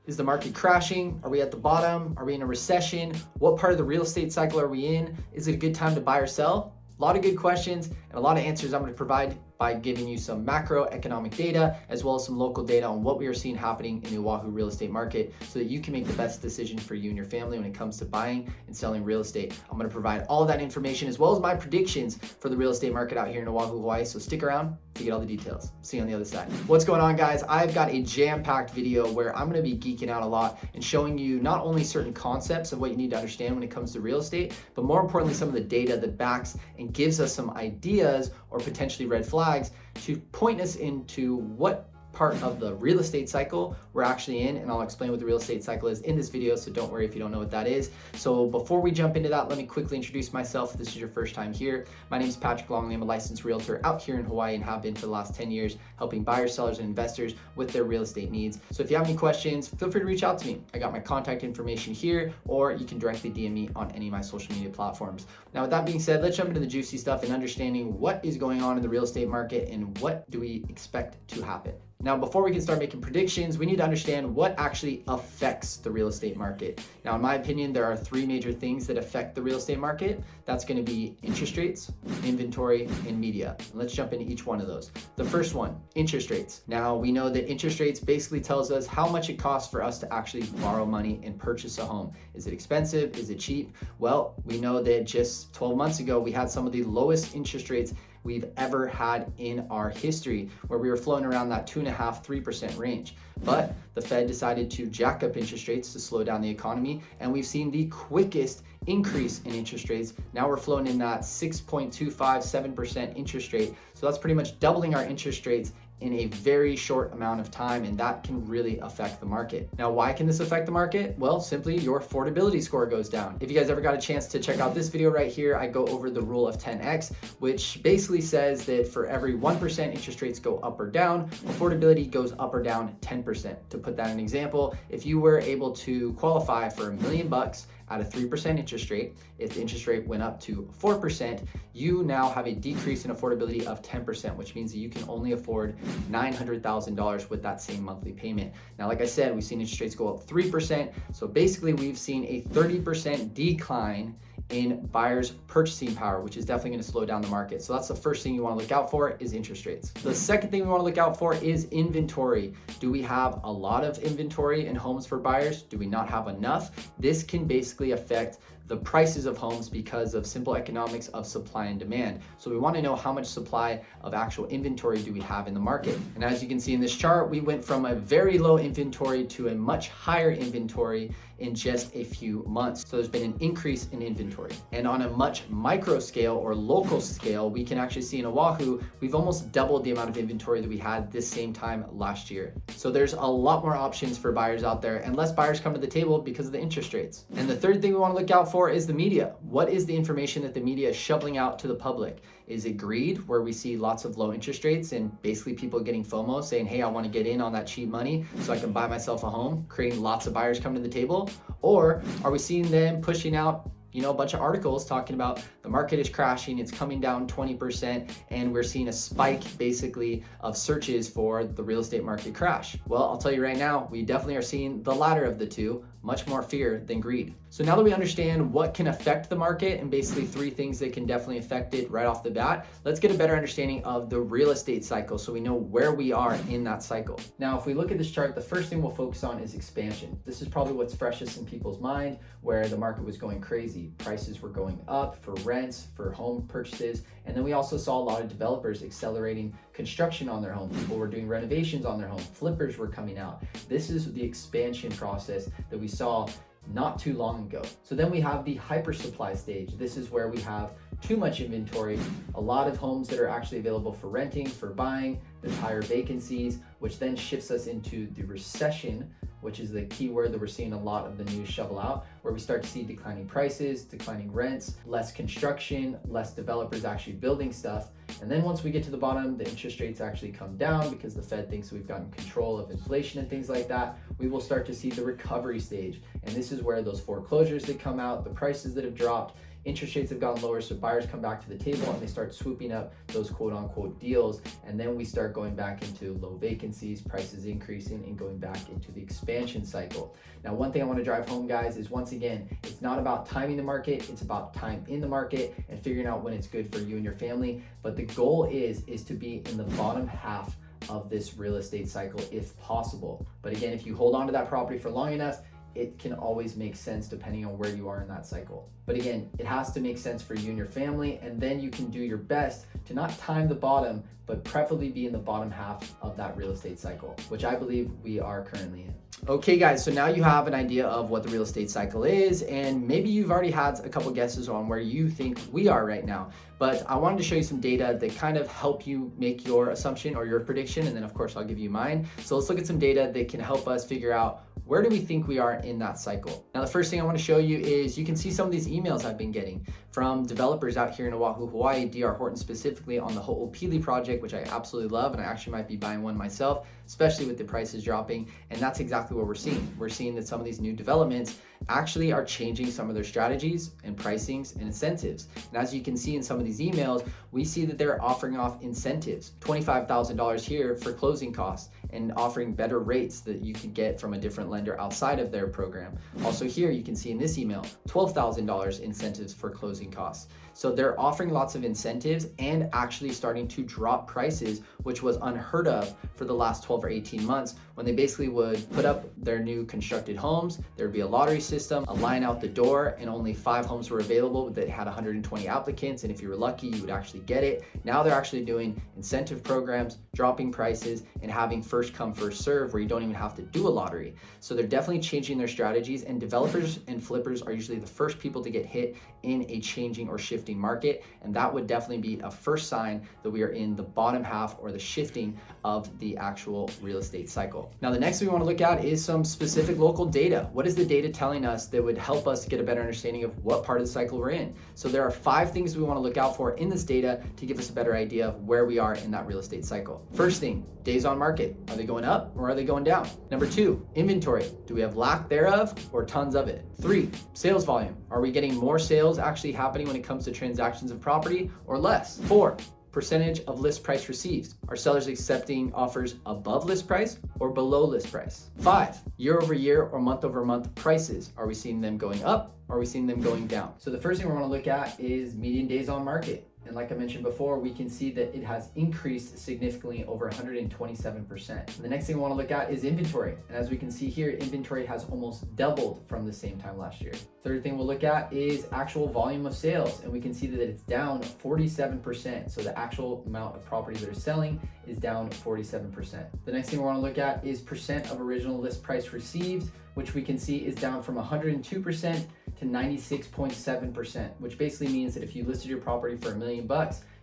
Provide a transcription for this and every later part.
Is the market crashing? Are we at the bottom? Are we in a recession? What part of the real estate cycle are we in? Is it a good time to buy or sell? A lot of good questions and a lot of answers I'm going to provide by giving you some macroeconomic data as well as some local data on what we are seeing happening in the Oahu real estate market so that you can make the best decision for you and your family when it comes to buying and selling real estate. I'm going to provide all of that information as well as my predictions for the real estate market out here in Oahu, Hawaii. So stick around to get all the details. See you on the other side. What's going on, guys? I've got a jam-packed video where I'm going to be geeking out a lot and showing you not only certain concepts of what you need to understand when it comes to real estate, but more importantly, some of the data that backs and gives us some ideas or potentially red flags to point us into what part of the real estate cycle we're actually in, and I'll explain what the real estate cycle is in this video, so don't worry if you don't know what that is. So before we jump into that, let me quickly introduce myself if this is your first time here. My name is Patrick Longley. I'm a licensed realtor out here in Hawaii and have been for the last 10 years helping buyers, sellers, and investors with their real estate needs. So if you have any questions, feel free to reach out to me. I got my contact information here, or you can directly DM me on any of my social media platforms. Now, with that being said, let's jump into the juicy stuff and understanding what is going on in the real estate market and what do we expect to happen. Now, before we can start making predictions, we need to understand what actually affects the real estate market. Now, in my opinion, there are three major things that affect the real estate market. That's going to be interest rates, inventory, and media. And let's jump into each one of those. The first one, interest rates. Now, we know that interest rates basically tells us how much it costs for us to actually borrow money and purchase a home. Is it expensive? Is it cheap? Well, we know that just 12 months ago, we had some of the lowest interest rates we've ever had in our history, where we were floating around that 2.5%, 3% range. But the Fed decided to jack up interest rates to slow down the economy, and we've seen the quickest increase in interest rates. Now we're floating in that 6.25, 7% interest rate. So that's pretty much doubling our interest rates in a very short amount of time, and that can really affect the market. Now, why can this affect the market? Well, simply your affordability score goes down. If you guys ever got a chance to check out this video right here, I go over the rule of 10x, which basically says that for every 1% interest rates go up or down, affordability goes up or down 10%. To put that in an example, if you were able to qualify for $1 million at a 3% interest rate, if the interest rate went up to 4%, you now have a decrease in affordability of 10%, which means that you can only afford $900,000 with that same monthly payment. Now, like I said, we've seen interest rates go up 3%. So basically we've seen a 30% decline in buyers' purchasing power, which is definitely going to slow down the market. So that's the first thing you want to look out for is interest rates. The second thing we want to look out for is inventory. Do we have a lot of inventory in homes for buyers? Do we not have enough? This can basically affect the prices of homes because of simple economics of supply and demand. So we want to know how much supply of actual inventory do we have in the market. And as you can see in this chart, we went from a very low inventory to a much higher inventory in just a few months. So there's been an increase in inventory. And on a much micro scale or local scale, we can actually see in Oahu, we've almost doubled the amount of inventory that we had this same time last year. So there's a lot more options for buyers out there and less buyers come to the table because of the interest rates. And the third thing we want to look out for is the media. What is the information that the media is shoveling out to the public? Is it greed, where we see lots of low interest rates and basically people getting FOMO saying, hey, I want to get in on that cheap money so I can buy myself a home, creating lots of buyers coming to the table? Or are we seeing them pushing out a bunch of articles talking about the market is crashing, it's coming down 20%, and we're seeing a spike basically of searches for the real estate market crash? Well, I'll tell you right now, we definitely are seeing the latter of the two, much more fear than greed. So now that we understand what can affect the market and basically three things that can definitely affect it right off the bat, let's get a better understanding of the real estate cycle so we know where we are in that cycle. Now, if we look at this chart, the first thing we'll focus on is expansion. This is probably what's freshest in people's mind, where the market was going crazy. Prices were going up for rents, for home purchases, and then we also saw a lot of developers accelerating construction on their home. People were doing renovations on their home. Flippers were coming out. This is the expansion process that we saw not too long ago. So then we have the hyper supply stage. This is where we have too much inventory, a lot of homes that are actually available for renting, for buying. There's higher vacancies, which then shifts us into the recession, which is the key word that we're seeing a lot of the news shovel out, where we start to see declining prices, declining rents, less construction, less developers actually building stuff. And then once we get to the bottom, the interest rates actually come down because the Fed thinks we've gotten control of inflation and things like that, we will start to see the recovery stage. And this is where those foreclosures that come out, the prices that have dropped, interest rates have gotten lower, so buyers come back to the table and they start swooping up those quote unquote deals. And then we start going back into low vacancies, prices increasing, and going back into the expansion cycle. Now, one thing I want to drive home, guys, is once again, it's not about timing the market, it's about time in the market and figuring out when it's good for you and your family. But the goal is to be in the bottom half of this real estate cycle if possible. But again, if you hold on to that property for long enough, it can always make sense depending on where you are in that cycle. But again, it has to make sense for you and your family, and then you can do your best to not time the bottom, but preferably be in the bottom half of that real estate cycle, which I believe we are currently in. Okay guys, so now you have an idea of what the real estate cycle is, and maybe you've already had a couple guesses on where you think we are right now. But I wanted to show you some data that kind of help you make your assumption or your prediction, and then of course I'll give you mine. So let's look at some data that can help us figure out where do we think we are in that cycle. Now, the first thing I want to show you is you can see some of these emails I've been getting from developers out here in Oahu, Hawaii, D.R. Horton specifically, on the Ho'opili project, which I absolutely love, and I actually might be buying one myself, especially with the prices dropping. And that's exactly what we're seeing. We're seeing that some of these new developments actually are changing some of their strategies and pricings and incentives. And as you can see in some of these emails, we see that they're offering off incentives, $25,000 here for closing costs, and offering better rates that you could get from a different lender outside of their program. Also here, you can see in this email, $12,000 incentives for closing costs. So they're offering lots of incentives and actually starting to drop prices, which was unheard of for the last 12 or 18 months, when they basically would put up their new constructed homes. There'd be a lottery system, a line out the door, and only 5 homes were available that had 120 applicants. And if you were lucky, you would actually get it. Now they're actually doing incentive programs, dropping prices, and having first come, first serve, where you don't even have to do a lottery. So they're definitely changing their strategies, and developers and flippers are usually the first people to get hit in a changing or shifting market. And that would definitely be a first sign that we are in the bottom half or the shifting of the actual real estate cycle. Now, the next thing we want to look at is some specific local data. What is the data telling us that would help us get a better understanding of what part of the cycle we're in? So there are 5 things we want to look out for in this data to give us a better idea of where we are in that real estate cycle. First thing, days on market. Are they going up or are they going down? Number 2, inventory. Do we have lack thereof or tons of it? 3, sales volume. Are we getting more sales actually happening when it comes to transactions of property or less? 4, percentage of list price received. Are sellers accepting offers above list price or below list price? 5, year over year or month over month prices. Are we seeing them going up or are we seeing them going down? So the first thing we want to look at is median days on market. And like I mentioned before, we can see that it has increased significantly, over 127%. And the next thing we want to look at is inventory. And as we can see here, inventory has almost doubled from the same time last year. Third thing we'll look at is actual volume of sales. And we can see that it's down 47%. So the actual amount of properties that are selling is down 47%. The next thing we want to look at is percent of original list price received, which we can see is down from 102% to 96.7%, which basically means that if you listed your property for $1 million,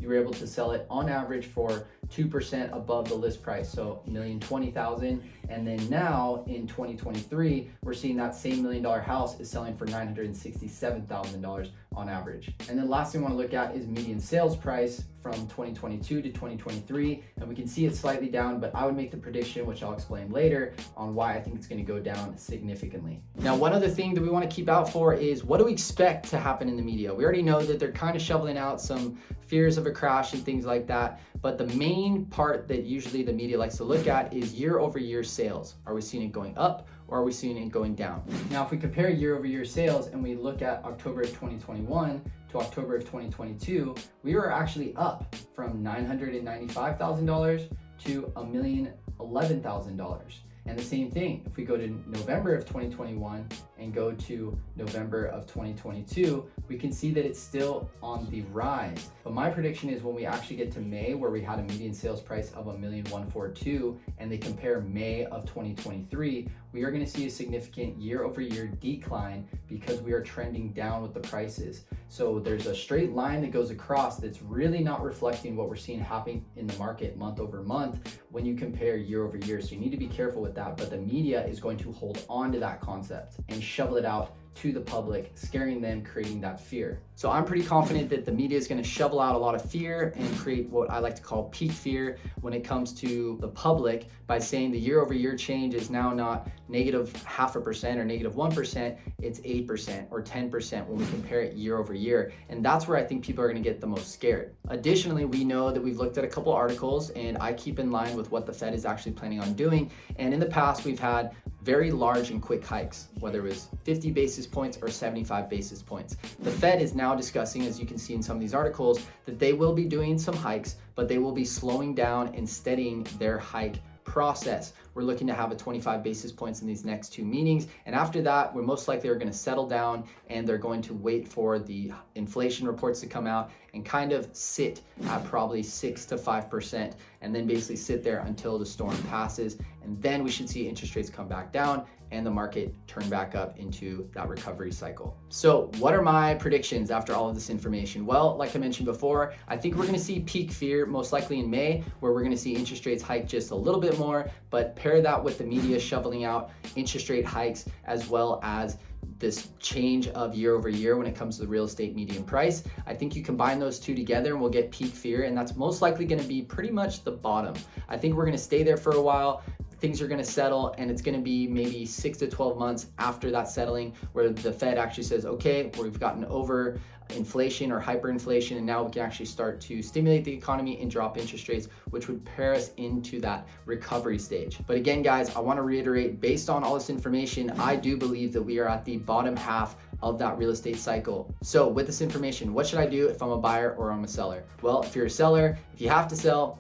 you were able to sell it on average for 2% above the list price, so $1,020,000. And then now in 2023, we're seeing that same $1 million house is selling for $967,000 on average. And then last thing we want to look at is median sales price from 2022 to 2023. And we can see it's slightly down, but I would make the prediction, which I'll explain later, on why I think it's going to go down significantly. Now, one other thing that we want to keep out for is, what do we expect to happen in the media? We already know that they're kind of shoveling out some fears of a crash and things like that. But the main part that usually the media likes to look at is year over year sales. Are we seeing it going up or are we seeing it going down? Now, if we compare year over year sales and we look at October of 2021 to October of 2022, we were actually up from $995,000 to $1,011,000. And the same thing, if we go to November of 2021 and go to November of 2022, we can see that it's still on the rise. But my prediction is when we actually get to May, where we had a median sales price of $1,142,000, and they compare May of 2023, we are going to see a significant year over year decline because we are trending down with the prices. So there's a straight line that goes across that's really not reflecting what we're seeing happening in the market month over month when you compare year over year. So you need to be careful with that, but the media is going to hold on to that concept and shovel it out to the public, scaring them, creating that fear. So I'm pretty confident that the media is going to shovel out a lot of fear and create what I like to call peak fear when it comes to the public by saying the year-over-year change is now not negative 0.5% or negative 1%, it's 8% or 10% when we compare it year over year. And that's where I think people are going to get the most scared. Additionally, we know that we've looked at a couple articles, and I keep in line with what the Fed is actually planning on doing. And in the past, we've had very large and quick hikes, whether it was 50 basis points or 75 basis points. The Fed is now discussing, as you can see in some of these articles, that they will be doing some hikes, but they will be slowing down and steadying their hike process. We're looking to have a 25 basis points in these next two meetings. And after that, we're most likely are going to settle down and they're going to wait for the inflation reports to come out and kind of sit at probably 6 to 5% and then basically sit there until the storm passes. And then we should see interest rates come back down and the market turn back up into that recovery cycle. So what are my predictions after all of this information? Well, like I mentioned before, I think we're going to see peak fear most likely in May, where we're going to see interest rates hike just a little bit more, but pair that with the media shoveling out interest rate hikes as well as this change of year over year when it comes to the real estate median price. I think you combine those two together and we'll get peak fear, and that's most likely going to be pretty much the bottom. I think we're going to stay there for a while. Things are going to settle, and it's going to be maybe 6 to 12 months after that settling where the Fed actually says, okay, we've gotten over inflation or hyperinflation, and now we can actually start to stimulate the economy and drop interest rates, which would pair us into that recovery stage. But again, guys, I want to reiterate, based on all this information, I do believe that we are at the bottom half of that real estate cycle. So with this information, what should I do if I'm a buyer or I'm a seller? Well, if you're a seller, if you have to sell,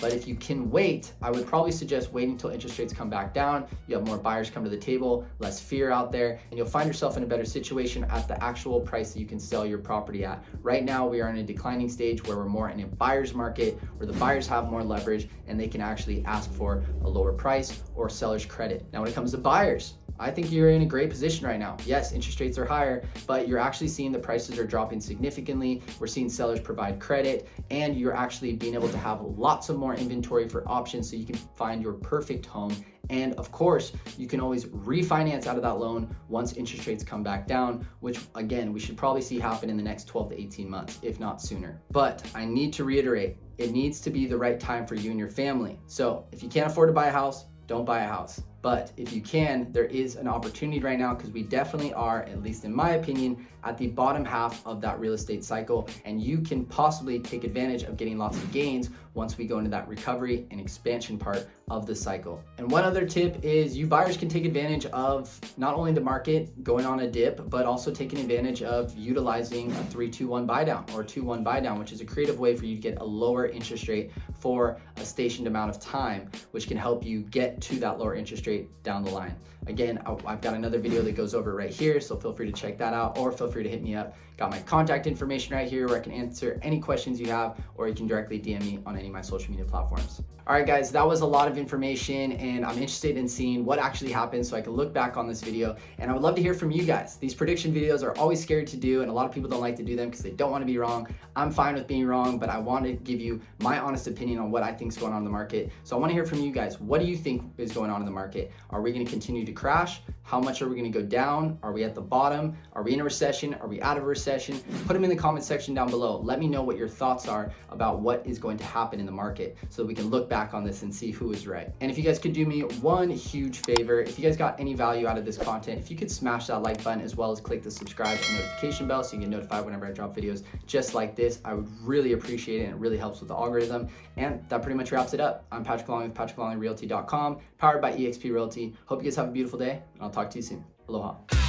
But if you can wait, I would probably suggest waiting until interest rates come back down. You have more buyers come to the table, less fear out there, and you'll find yourself in a better situation at the actual price that you can sell your property at. Right now, we are in a declining stage where we're more in a buyer's market, where the buyers have more leverage and they can actually ask for a lower price or seller's credit. Now, when it comes to buyers, I think you're in a great position right now. Yes, interest rates are higher, but you're actually seeing the prices are dropping significantly. We're seeing sellers provide credit, and you're actually being able to have lots of more inventory for options so you can find your perfect home. And of course, you can always refinance out of that loan once interest rates come back down, which again, we should probably see happen in the next 12 to 18 months, if not sooner. But I need to reiterate, it needs to be the right time for you and your family. So if you can't afford to buy a house, don't buy a house. But if you can, there is an opportunity right now, because we definitely are, at least in my opinion, at the bottom half of that real estate cycle, and you can possibly take advantage of getting lots of gains once we go into that recovery and expansion part of the cycle. And one other tip is you buyers can take advantage of not only the market going on a dip, but also taking advantage of utilizing a 3-2-1 buy down or 2-1 buy down, which is a creative way for you to get a lower interest rate for a stationed amount of time, which can help you get to that lower interest rate down the line. Again, I've got another video that goes over right here, so feel free to check that out, or feel free to hit me up. Got my contact information right here where I can answer any questions you have, or you can directly DM me on any of my social media platforms. All right, guys, that was a lot of information, and I'm interested in seeing what actually happened so I can look back on this video, and I would love to hear from you guys. These prediction videos are always scary to do, and a lot of people don't like to do them because they don't want to be wrong. I'm fine with being wrong, but I want to give you my honest opinion on what I think is going on in the market. So I want to hear from you guys. What do you think is going on in the market? Are we going to continue to crash? How much are we going to go down? Are we at the bottom? Are we in a recession? Are we out of a recession? Put them in the comment section down below. Let me know what your thoughts are about what is going to happen in the market so that we can look back on this and see who is right. And if you guys could do me one huge favor, if you guys got any value out of this content, if you could smash that like button as well as click the subscribe and notification bell so you get notified whenever I drop videos just like this, I would really appreciate it, and it really helps with the algorithm. And that pretty much wraps it up. I'm Patrick Long with PatrickLongRealty.com, powered by eXp Realty. Hope you guys have a beautiful day, and I'll talk to you soon. Aloha.